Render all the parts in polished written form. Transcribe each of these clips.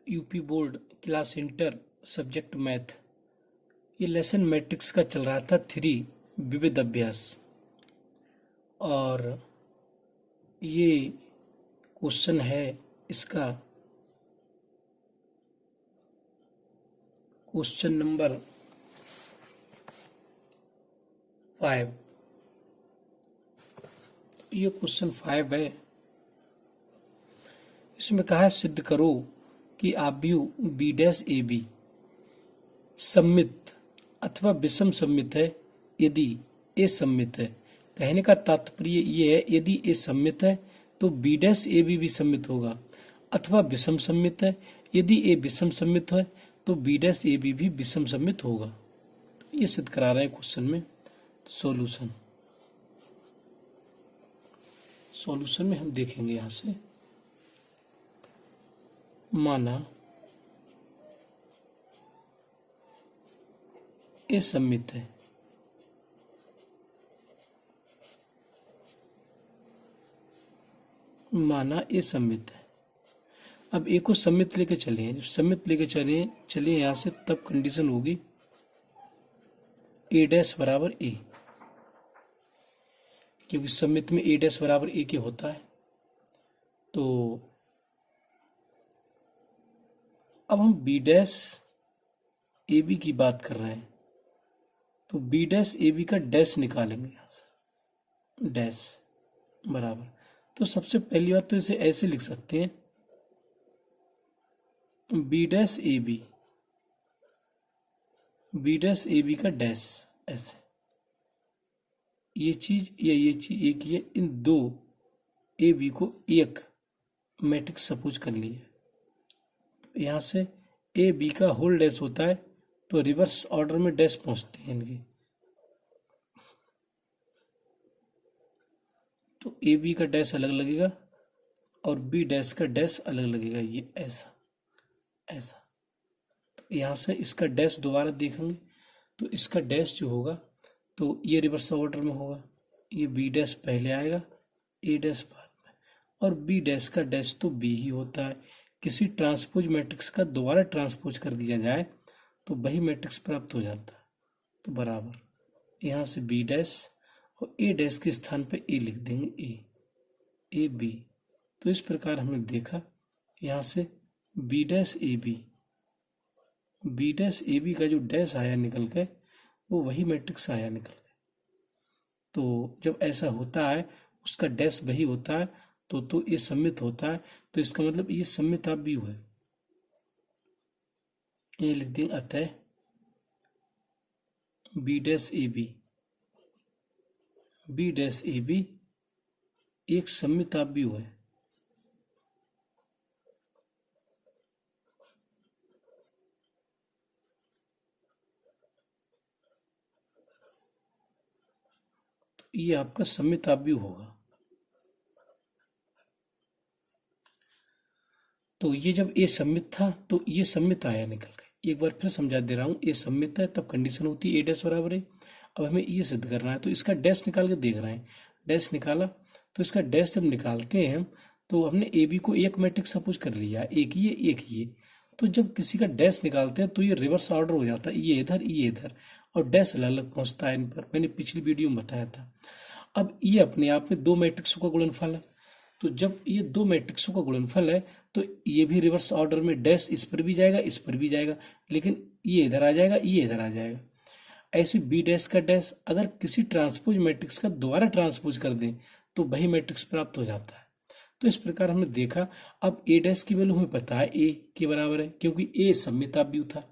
UP board class inter subject math. ये lesson matrix का चल रहा था 3 विविध अभ्यास, और ये क्वेश्चन है इसका क्वेश्चन नंबर 5। ये क्वेश्चन 5 है। इसमें कहा है सिद्ध करो कि आव्यूह बी डैश ए बी सममित अथवा विषम सममित है यदि ए सममित है। कहने का तात्पर्य ये है, यदि ए सममित है तो बी डैश ए बी भी सममित होगा, अथवा विषम सममित है यदि ए विषम सममित है तो बी डैश ए बी भी विषम सममित होगा। ये सिद्ध करा रहे हैं क्वेश्चन में। सॉल्यूशन में हम देखेंगे यहां से, माना ए सममित है, माना ए सममित है। अब ए को सममित लेके चले, जब सममित लेके चले यहां से, तब कंडीशन होगी ए डैश बराबर ए, क्योंकि सममित में ए डैश बराबर ए के होता है। तो अब हम बी डैश ए बी की बात कर रहे हैं, तो बी डैश ए बी का डैश निकालेंगे यहां से, डैश बराबर। तो सबसे पहली बात तो इसे ऐसे लिख सकते हैं, B dash A B, B dash A B का डैश, ऐसे ये चीज या ये चीज एक ही है। इन दो ए बी को एक मैट्रिक्स सपोज कर लिए। यहां से ए बी का होल डैश होता है, तो रिवर्स ऑर्डर में डैश पहुंचते हैं इनके। तो ए बी का डैश अलग लगेगा और बी डैश का डैश अलग लगेगा, ये ऐसा ऐसा। तो यहां से इसका डैश दोबारा देखेंगे तो इसका डैश जो होगा तो ये रिवर्स ऑर्डर में होगा, ये बी डैश पहले आएगा, ए डैश बाद में, और बी डैश का डैश तो बी ही होता है। किसी ट्रांसपोज मैट्रिक्स का दोबारा ट्रांसपोज कर दिया जाए तो वही मैट्रिक्स प्राप्त हो जाता है। तो बराबर यहाँ से बी डैश और ए डैश के स्थान पे ए लिख देंगे, ए बी। तो इस प्रकार हमने देखा यहाँ से B dash A B, B dash A B का जो डैश आया निकल के, वो वही मैट्रिक्स आया निकल के। तो जब ऐसा होता है, उसका डैश वही होता है, तो ये सममित होता है। तो इसका मतलब ये सममित आव्यूह है, ये लिख देंगे। अतः B dash A B, B dash A B एक सममित आव्यूह है। तो ये आपका सममित आव्यूह होगा। तो ये जब ए सममित था तो ये सममित आया निकल के। एक बार फिर समझा दे रहा हूं, ए सममित है तब कंडीशन होती है ए डैश बराबर है। अब हमें ये सिद्ध करना है, तो इसका डैश निकाल के देख रहे हैं। डैश निकाला, तो इसका डैश जब निकालते हैं हम, तो हमने ए बी को एक मैट्रिक्स सपोज कर लिया, एक ही है एक ही है। तो जब किसी का डैश निकालते हैं तो ये रिवर्स ऑर्डर हो जाता है, ये इधर, और डैश अलग अलग पहुंचता है इन पर। मैंने पिछली वीडियो में बताया था। अब ये अपने आप में दो मैट्रिक्सों का गुणनफल है, तो जब ये दो मैट्रिक्सों का गुणनफल है तो ये भी रिवर्स ऑर्डर में डैश इस पर भी जाएगा, इस पर भी जाएगा, लेकिन ये इधर आ जाएगा, ये इधर आ जाएगा। ऐसे बी डैश का डैश अगर किसी ट्रांसपोज मैट्रिक्स का दोबारा ट्रांसपोज कर दें तो वही मैट्रिक्स प्राप्त हो जाता है। तो इस प्रकार हमने देखा। अब ए डैश की वैल्यू हमें पता है ए के बराबर है, क्योंकि ए सममित आव्यूह था।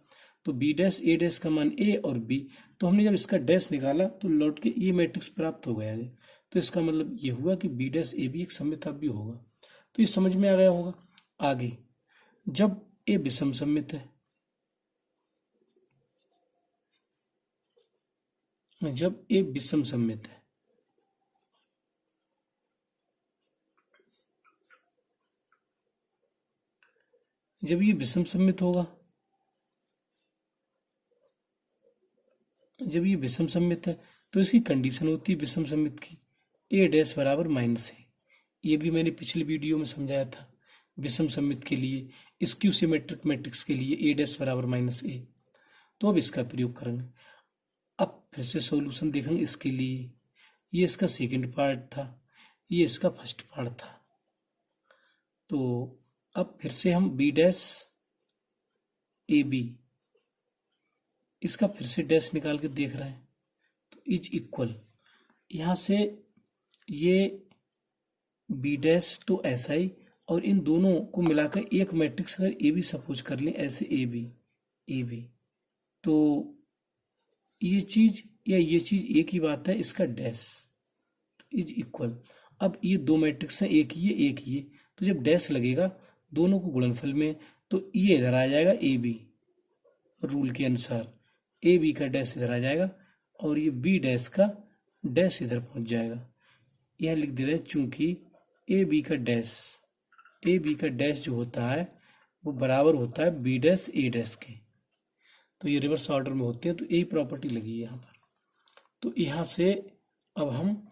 तो बी डैश ए डैश का मान ए और बी, तो हमने जब इसका डैश निकाला तो लौट के ये मैट्रिक्स प्राप्त हो गया है। तो इसका मतलब ये हुआ कि बी डैश ए बी एक सममित आव्यूह होगा। तो ये समझ में आ गया होगा। आगे, जब ए विषम सममित है, जब ए विषम सममित है, जब ये विषम सममित होगा, जब ये विषम सममित है तो इसकी कंडीशन होती है विषम सममित की, ए डैश बराबर माइनस ए। ये भी मैंने पिछली वीडियो में समझाया था विषम सममित के लिए, स्क्यू सिमेट्रिक मैट्रिक्स के लिए ए डैश बराबर माइनस ए। तो अब इसका प्रयोग करेंगे। अब फिर से सॉल्यूशन देखेंगे इसके लिए। ये इसका सेकंड पार्ट था, ये इसका फर्स्ट पार्ट था। तो अब फिर से हम बी डैश ए बी, इसका फिर से डैश निकाल के देख रहे हैं। तो इज इक्वल, यहाँ से ये बी डैश तो ऐसा ही, और इन दोनों को मिलाकर एक मैट्रिक्स अगर ए बी सपोज कर लें, ऐसे ए बी, तो ये चीज या ये चीज एक ही बात है, इसका डैश इज इक्वल। अब ये दो मैट्रिक्स हैं, एक ये एक ये, तो जब डैश लगेगा दोनों को गुणनफल में, तो ये इधर आ जाएगा ए बी, रूल के अनुसार ए बी का डैश इधर आ जाएगा और ये बी डैश का डैश इधर पहुंच जाएगा। यह लिख दे रहे हैं चूंकि ए बी का डैश जो होता है वो बराबर होता है बी डैश ए डैश के। तो ये रिवर्स ऑर्डर में होते हैं, तो यही प्रॉपर्टी लगी है यहाँ पर। तो यहाँ से अब हम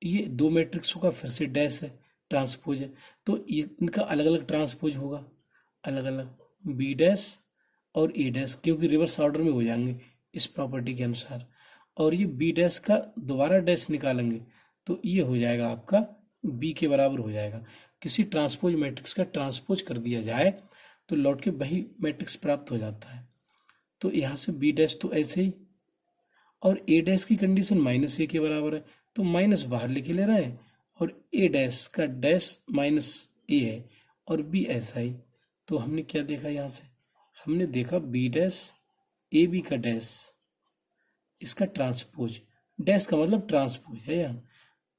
ये दो मैट्रिक्सों का फिर से डैश है, ट्रांसपोज है, तो ये इनका अलग अलग ट्रांसपोज होगा, अलग अलग बी डैश और ए डैश, क्योंकि रिवर्स ऑर्डर में हो जाएंगे इस प्रॉपर्टी के अनुसार। और ये बी डैश का दोबारा डैश निकालेंगे तो ये हो जाएगा आपका बी के बराबर हो जाएगा। किसी ट्रांसपोज मैट्रिक्स का ट्रांसपोज कर दिया जाए तो लौट के वही मैट्रिक्स प्राप्त हो जाता है। तो यहाँ से बी डैश तो ऐसे ही, और ए डैश की कंडीशन माइनस ए के बराबर है, तो माइनस बाहर लेके ले रहे हैं, और ए डैश का डैश माइनस ए है और बी ऐसा ही। तो हमने क्या देखा, यहाँ से हमने देखा बी डैश ए बी का डैश, इसका ट्रांसपोज, डैश का मतलब ट्रांसपोज है यहाँ,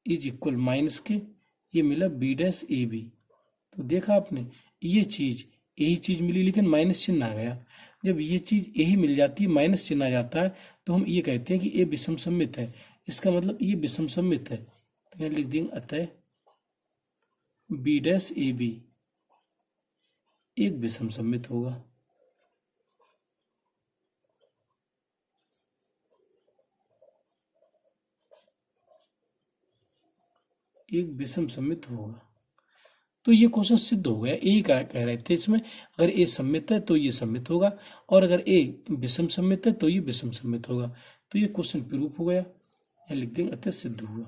इज इक्वल माइनस के, ये मिला बी डैश ए बी। तो देखा आपने, ये चीज यही चीज मिली लेकिन माइनस चिन्ह आ गया। जब ये चीज यही मिल जाती है, माइनस चिन्ह आ जाता है, तो हम ये कहते हैं कि ये विषम सममित है, इसका मतलब ये विषम सममित है। तो यहाँ लिख देंगे अतः बी डैश ए बी एक विषम सममित होगा। एक विषम सममित होगा। तो ये क्वेश्चन सिद्ध हो गया, यही कह रहे थे इसमें, अगर ए सममित है तो ये सममित होगा, और अगर ए विषम सममित है तो ये विषम सममित होगा। तो ये क्वेश्चन प्रूफ हो गया, यहाँ लिख देंगे अतः सिद्ध हुआ।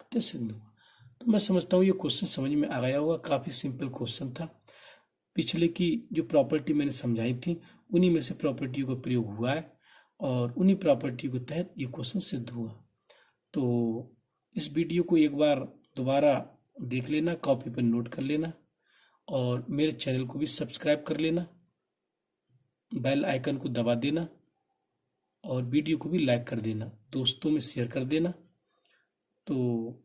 अतः सिद्ध हुआ। तो मैं समझता हूँ ये क्वेश्चन समझ में आ गया होगा, काफी सिंपल क्वेश्चन था। पिछले की जो प्रॉपर्टी मैंने समझाई थी उन्हीं में से प्रॉपर्टी का प्रयोग हुआ है, और उन्हीं प्रॉपर्टी के तहत ये क्वेश्चन सिद्ध हुआ। तो इस वीडियो को एक बार दोबारा देख लेना, कॉपी पर नोट कर लेना, और मेरे चैनल को भी सब्सक्राइब कर लेना, बेल आइकन को दबा देना, और वीडियो को भी लाइक कर देना, दोस्तों में शेयर कर देना। तो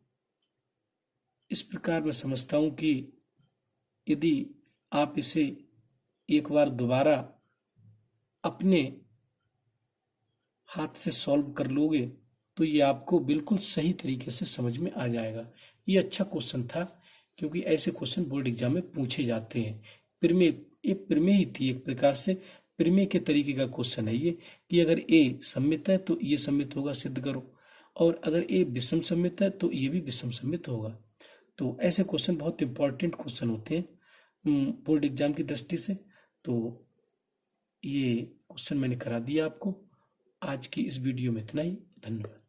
इस प्रकार मैं समझता हूँ कि यदि आप इसे एक बार दोबारा अपने हाथ से सॉल्व कर लोगे तो ये आपको बिल्कुल सही तरीके से समझ में आ जाएगा। ये अच्छा क्वेश्चन था, क्योंकि ऐसे क्वेश्चन बोर्ड एग्जाम में पूछे जाते हैं। प्रमेय ही थी एक प्रकार से, प्रमेय के तरीके का क्वेश्चन है ये, कि अगर ए सममित है तो ये सममित होगा, सिद्ध करो, और अगर ए विषम सममित है तो ये भी विषम सममित होगा। तो ऐसे क्वेश्चन बहुत इंपॉर्टेंट क्वेश्चन होते हैं बोर्ड एग्जाम की दृष्टि से। तो ये क्वेश्चन मैंने करा दिया आपको। आज की इस वीडियो में इतना ही, धन्यवाद।